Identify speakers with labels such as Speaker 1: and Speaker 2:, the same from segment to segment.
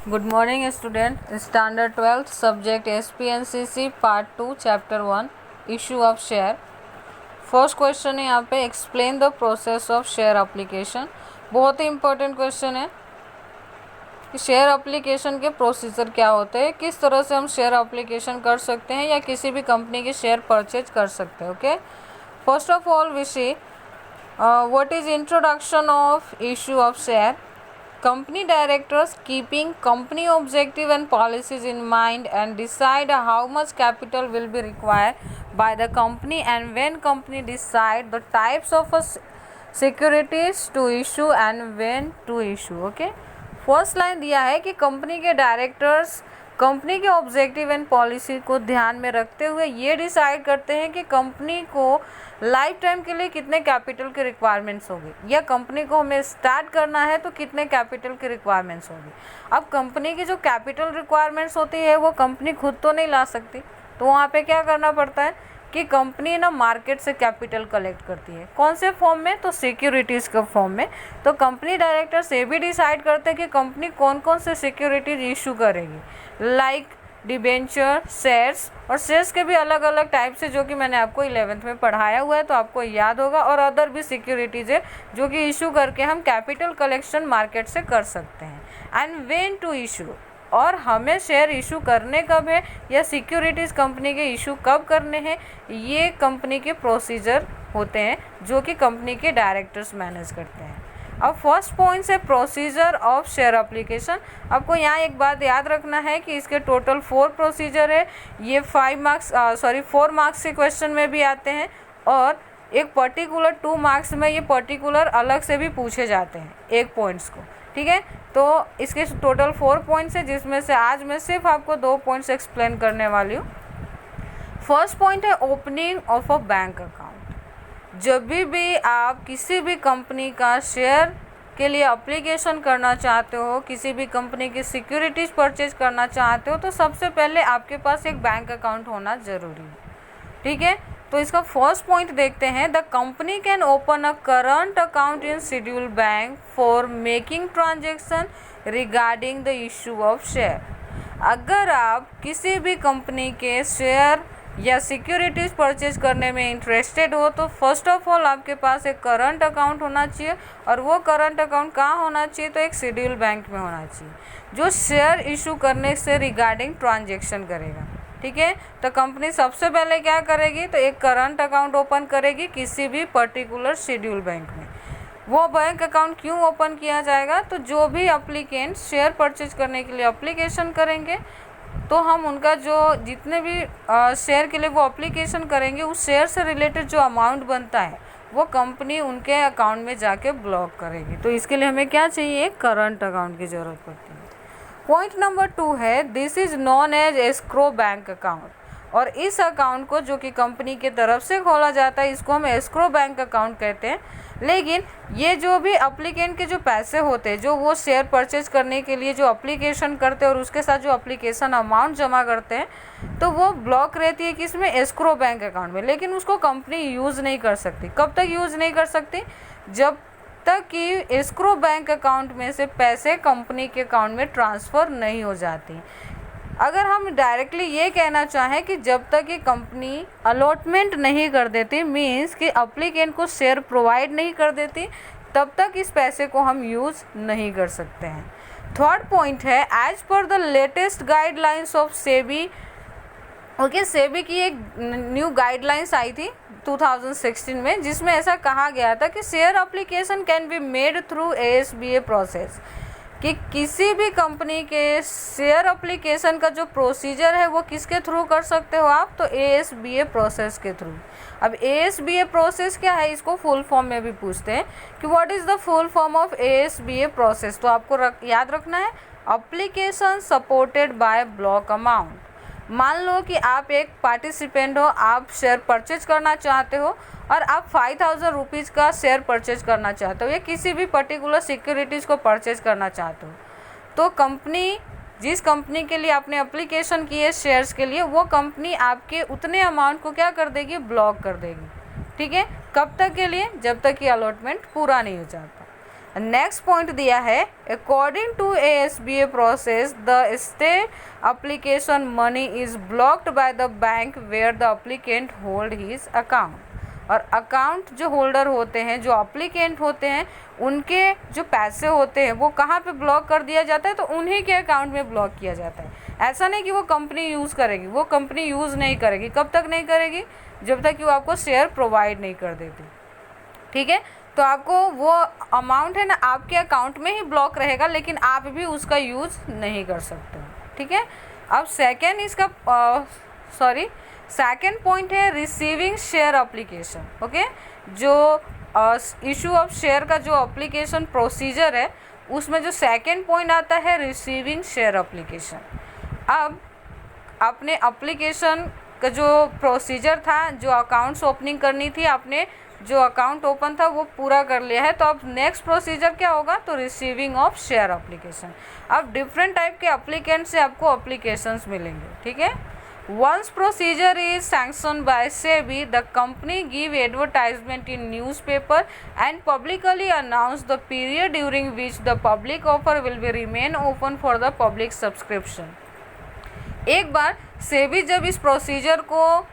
Speaker 1: Good morning student. Standard 12th subject SPNCC part 2 chapter 1 issue of share. First question है यहाँ पे explain the process of share application. बहुत ही important question है कि share application के procedure क्या होते हैं, किस तरह से हम शेयर एप्लीकेशन कर सकते हैं या किसी भी कंपनी के शेयर परचेज कर सकते हैं. Okay, first of all we see what is introduction of issue of share. Company directors keeping company objective and policies in mind and decide how much capital will be required by the company and when company decide the types of securities to issue and when to issue. Okay, first line दिया है कि company के directors company के objective and policy को ध्यान में रखते हुए ये डिसाइड करते हैं कि कंपनी को लाइफ टाइम के लिए कितने कैपिटल की रिक्वायरमेंट्स होगी या कंपनी को हमें स्टार्ट करना है तो कितने कैपिटल की रिक्वायरमेंट्स होगी. अब कंपनी की जो कैपिटल रिक्वायरमेंट्स होती है वो कंपनी खुद तो नहीं ला सकती, तो वहाँ पे क्या करना पड़ता है कि कंपनी ना मार्केट से कैपिटल कलेक्ट करती है. कौन से फॉर्म में? तो सिक्योरिटीज़ के फॉर्म में. तो कंपनी डायरेक्टर्स ये भी डिसाइड करते हैं कि कंपनी कौन कौन से सिक्योरिटीज इशू करेगी, लाइक डिबेंचर, शेयर्स. और शेयर्स के भी अलग अलग टाइप से जो कि मैंने आपको 11th में पढ़ाया हुआ है तो आपको याद होगा. और अदर भी सिक्योरिटीज़ है जो कि इशू करके हम कैपिटल कलेक्शन मार्केट से कर सकते हैं. एंड व्हेन टू इशू, और हमें शेयर इशू करने कब है या सिक्योरिटीज़ कंपनी के इशू कब करने हैं, ये कंपनी के प्रोसीजर होते हैं जो कि कंपनी के डायरेक्टर्स मैनेज करते हैं. अब फर्स्ट पॉइंट है प्रोसीजर ऑफ शेयर एप्लीकेशन. आपको यहाँ एक बात याद रखना है कि इसके टोटल 4 प्रोसीजर है. ये 4 मार्क्स के क्वेश्चन में भी आते हैं और एक पर्टिकुलर 2 मार्क्स में ये पर्टिकुलर अलग से भी पूछे जाते हैं एक पॉइंट्स को. ठीक है, तो इसके टोटल 4 पॉइंट्स है जिसमें से आज मैं सिर्फ आपको 2 पॉइंट्स एक्सप्लेन करने वाली हूँ. फर्स्ट पॉइंट है opening of a bank account. जब भी आप किसी भी कंपनी का शेयर के लिए अप्लीकेशन करना चाहते हो, किसी भी कंपनी की सिक्योरिटीज़ परचेज करना चाहते हो, तो सबसे पहले आपके पास एक बैंक अकाउंट होना ज़रूरी है. ठीक है, तो इसका फर्स्ट पॉइंट देखते हैं. The company can open a current account in schedule bank for making transaction regarding the issue of share. अगर आप किसी भी कंपनी के शेयर या सिक्योरिटीज़ परचेज करने में इंटरेस्टेड हो तो फर्स्ट ऑफ ऑल आपके पास एक करंट अकाउंट होना चाहिए. और वो करंट अकाउंट कहाँ होना चाहिए? तो एक शेड्यूल बैंक में होना चाहिए जो शेयर इशू करने से रिगार्डिंग ट्रांजेक्शन करेगा. ठीक है, तो कंपनी सबसे पहले क्या करेगी? तो एक करंट अकाउंट ओपन करेगी किसी भी पर्टिकुलर शेड्यूल बैंक में. वो बैंक अकाउंट क्यों ओपन किया जाएगा? तो जो भी अप्लीकेंट शेयर परचेज करने के लिए अप्लीकेशन करेंगे तो हम उनका जो जितने भी शेयर के लिए वो अप्लीकेशन करेंगे उस शेयर से रिलेटेड जो अमाउंट बनता है वो कंपनी उनके अकाउंट में जाके ब्लॉक करेगी. तो इसके लिए हमें क्या चाहिए? एक करंट अकाउंट की ज़रूरत पड़ती है. पॉइंट नंबर 2 है this is known as escrow bank account. और इस अकाउंट को जो कि कंपनी के तरफ से खोला जाता है इसको हम एस्क्रो बैंक अकाउंट कहते हैं. लेकिन ये जो भी अप्लीकेंट के जो पैसे होते हैं जो वो शेयर परचेज करने के लिए जो अप्लीकेशन करते हैं और उसके साथ जो अप्लीकेशन अमाउंट जमा करते हैं तो वो ब्लॉक रहती है किसमें? एस्क्रो बैंक अकाउंट में. लेकिन उसको कंपनी यूज़ नहीं कर सकती. कब तक यूज़ नहीं कर सकती? जब तक कि एस्क्रो बैंक अकाउंट में से पैसे कंपनी के अकाउंट में ट्रांसफ़र नहीं हो जाती. अगर हम डायरेक्टली ये कहना चाहें कि जब तक ये कंपनी अलॉटमेंट नहीं कर देती, मीन्स कि अप्लीकेंट को शेयर प्रोवाइड नहीं कर देती, तब तक इस पैसे को हम यूज़ नहीं कर सकते हैं. थर्ड पॉइंट है as per the latest guidelines of SEBI. ओके, सेबी की एक न्यू गाइडलाइंस आई थी 2016 में जिसमें ऐसा कहा गया था कि share application can be made through ASBA process. कि किसी भी कंपनी के शेयर एप्लीकेशन का जो प्रोसीजर है वो किसके थ्रू कर सकते हो आप? तो ASBA प्रोसेस के थ्रू. अब ASBA प्रोसेस क्या है इसको फुल फॉर्म में भी पूछते हैं कि what is the full form of ASBA process. तो आपको याद रखना है application supported by block amount. मान लो कि आप एक पार्टिसिपेंट हो, आप शेयर परचेज करना चाहते हो और आप 5000 रुपीज़ का शेयर परचेज करना चाहते हो या किसी भी पर्टिकुलर सिक्योरिटीज़ को परचेज करना चाहते हो, तो कंपनी जिस कंपनी के लिए आपने एप्लीकेशन की है शेयर्स के लिए वो कंपनी आपके उतने अमाउंट को क्या कर देगी? ब्लॉक कर देगी. ठीक है, कब तक के लिए? जब तक कि अलॉटमेंट पूरा नहीं हो जाता. नेक्स्ट पॉइंट दिया है, according to ASBA process the state application money is blocked by the bank where the applicant hold his account. और अकाउंट जो होल्डर होते हैं, जो एप्लीकेंट होते हैं, उनके जो पैसे होते हैं वो कहाँ पे ब्लॉक कर दिया जाता है, तो उन्हीं के अकाउंट में ब्लॉक किया जाता है। ऐसा नहीं कि वो कंपनी यूज़ करेगी, वो कंपनी यूज़ नहीं करेगी। कब तक नहीं करेगी? जब तक कि वो आपको शेयर प्रोवाइड नहीं कर देती, ठीक है। तो आपको वो अमाउंट है ना आपके अकाउंट में ही ब्लॉक रहेगा, लेकिन आप भी उसका यूज़ नहीं कर सकते, ठीक है। अब सेकेंड पॉइंट है रिसीविंग शेयर एप्लीकेशन। ओके, जो इशू ऑफ शेयर का जो एप्लीकेशन प्रोसीजर है, उसमें जो सेकेंड पॉइंट आता है रिसीविंग शेयर एप्लीकेशन। अब अपने एप्लीकेशन का जो प्रोसीजर था, जो अकाउंट्स ओपनिंग करनी थी, आपने जो अकाउंट ओपन था वो पूरा कर लिया है, तो अब नेक्स्ट प्रोसीजर क्या होगा, तो रिसीविंग ऑफ शेयर एप्लीकेशन। अब डिफरेंट टाइप के एप्लीकेंट से आपको एप्लीकेशंस मिलेंगे, ठीक है। Once procedure is sanction by SEBI, the company give advertisement in newspaper and publicly announce the period during which the public offer will be remain open for the public subscription. एक बार सेबी जब इस procedure को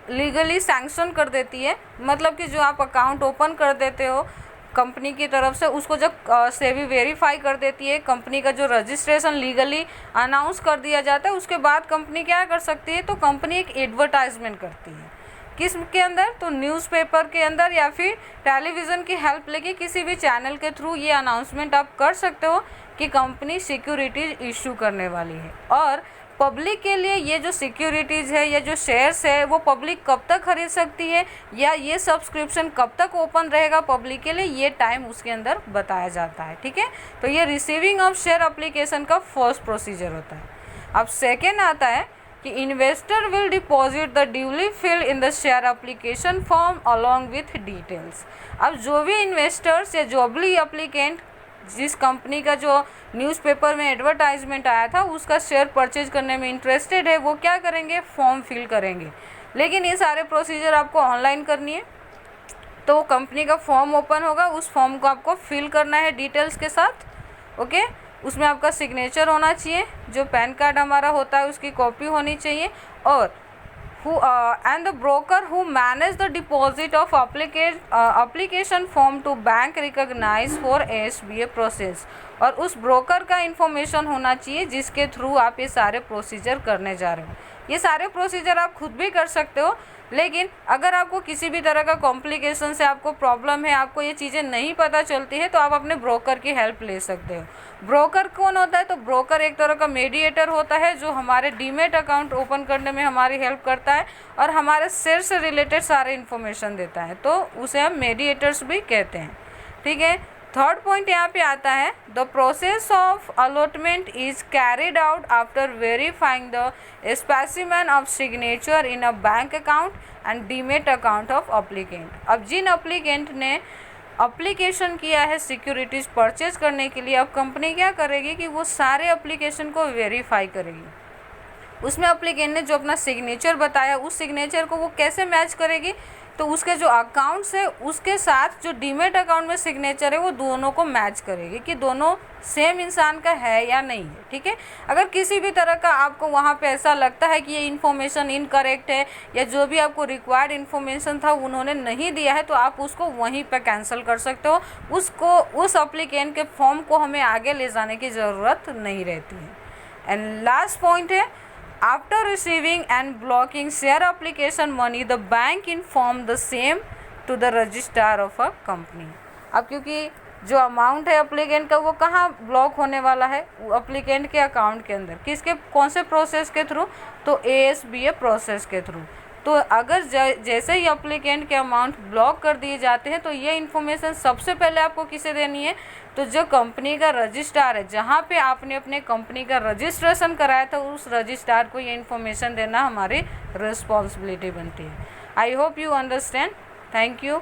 Speaker 1: legally sanction कर देती है, मतलब कि जो आप अकाउंट ओपन कर देते हो कंपनी की तरफ से, उसको जब सेबी वेरीफाई कर देती है, कंपनी का जो रजिस्ट्रेशन लीगली अनाउंस कर दिया जाता है, उसके बाद कंपनी क्या कर सकती है, तो कंपनी एक एडवर्टाइजमेंट करती है। किस के अंदर, तो न्यूज़पेपर के अंदर या फिर टेलीविज़न की हेल्प लेके किसी भी चैनल के थ्रू ये अनाउंसमेंट आप कर सकते हो कि कंपनी सिक्योरिटीज इशू करने वाली है। और पब्लिक के लिए ये जो सिक्योरिटीज़ है या जो शेयर्स है वो पब्लिक कब तक खरीद सकती है, या ये सब्सक्रिप्शन कब तक ओपन रहेगा पब्लिक के लिए, ये टाइम उसके अंदर बताया जाता है, ठीक है। तो ये रिसीविंग ऑफ शेयर एप्लीकेशन का फर्स्ट प्रोसीजर होता है। अब सेकेंड आता है कि investor will deposit the duly filled in the share application form along with details. अब जो भी इन्वेस्टर्स या जो भी एप्लीकेंट जिस कंपनी का जो न्यूज़पेपर में एडवर्टाइजमेंट आया था उसका शेयर परचेज करने में इंटरेस्टेड है, वो क्या करेंगे, फॉर्म फिल करेंगे। लेकिन ये सारे प्रोसीजर आपको ऑनलाइन करनी है, तो कंपनी का फॉर्म ओपन होगा, उस फॉर्म को आपको फिल करना है डिटेल्स के साथ। ओके, उसमें आपका सिग्नेचर होना चाहिए, जो पैन कार्ड हमारा होता है उसकी कॉपी होनी चाहिए, और and the broker who manage the deposit of application form to bank recognized for ASBA process। और उस ब्रोकर का इंफॉर्मेशन होना चाहिए जिसके थ्रू आप ये सारे प्रोसीजर करने जा रहे हो। ये सारे प्रोसीजर आप खुद भी कर सकते हो, लेकिन अगर आपको किसी भी तरह का कॉम्प्लिकेशन से आपको प्रॉब्लम है, आपको ये चीज़ें नहीं पता चलती है, तो आप अपने ब्रोकर की हेल्प ले सकते हो। ब्रोकर कौन होता है, तो ब्रोकर एक तरह का मीडिएटर होता है जो हमारे डीमेट अकाउंट ओपन करने में हमारी हेल्प करता है और हमारे शेयर से रिलेटेड सारे इन्फॉर्मेशन देता है, तो उसे हम मीडिएटर्स भी कहते हैं, ठीक है। थर्ड पॉइंट यहाँ पे आता है, the process of allotment is carried out after verifying the specimen of signature in a bank account and demat account of applicant. अब जिन अप्लीकेंट ने अप्लीकेशन किया है सिक्योरिटीज़ परचेज करने के लिए, अब कंपनी क्या करेगी कि वो सारे अप्लीकेशन को वेरीफाई करेगी। उसमें अप्लीकेंट ने जो अपना सिग्नेचर बताया, उस सिग्नेचर को वो कैसे मैच करेगी, तो उसके जो अकाउंट्स है उसके साथ जो डीमेट अकाउंट में सिग्नेचर है वो दोनों को मैच करेगी कि दोनों सेम इंसान का है या नहीं है, ठीक है। अगर किसी भी तरह का आपको वहाँ पे ऐसा लगता है कि ये इन्फॉर्मेशन इनकरेक्ट है या जो भी आपको रिक्वायर्ड इन्फॉर्मेशन था उन्होंने नहीं दिया है, तो आप उसको वहीं पे कैंसिल कर सकते हो। उस अप्लीकेंट के फॉर्म को हमें आगे ले जाने की ज़रूरत नहीं रहती है। एंड लास्ट पॉइंट है, after receiving and blocking share application money, the bank inform the same to the registrar of a company। अब क्योंकि जो अमाउंट है एप्लीकेंट का वो कहाँ ब्लॉक होने वाला है, वो एप्लीकेंट के अकाउंट के अंदर, किसके कौन से प्रोसेस के थ्रू, तो ASBA प्रोसेस के थ्रू। तो अगर जैसे ही एप्लीकेंट के अमाउंट ब्लॉक कर दिए जाते हैं तो ये इन्फॉर्मेशन सबसे पहले आपको किसे देनी है, तो जो कंपनी का रजिस्ट्रार है, जहाँ पे आपने अपने कंपनी का रजिस्ट्रेशन कराया था, उस रजिस्ट्रार को ये इन्फॉर्मेशन देना हमारी रिस्पॉन्सिबिलिटी बनती है। I hope you understand. Thank you.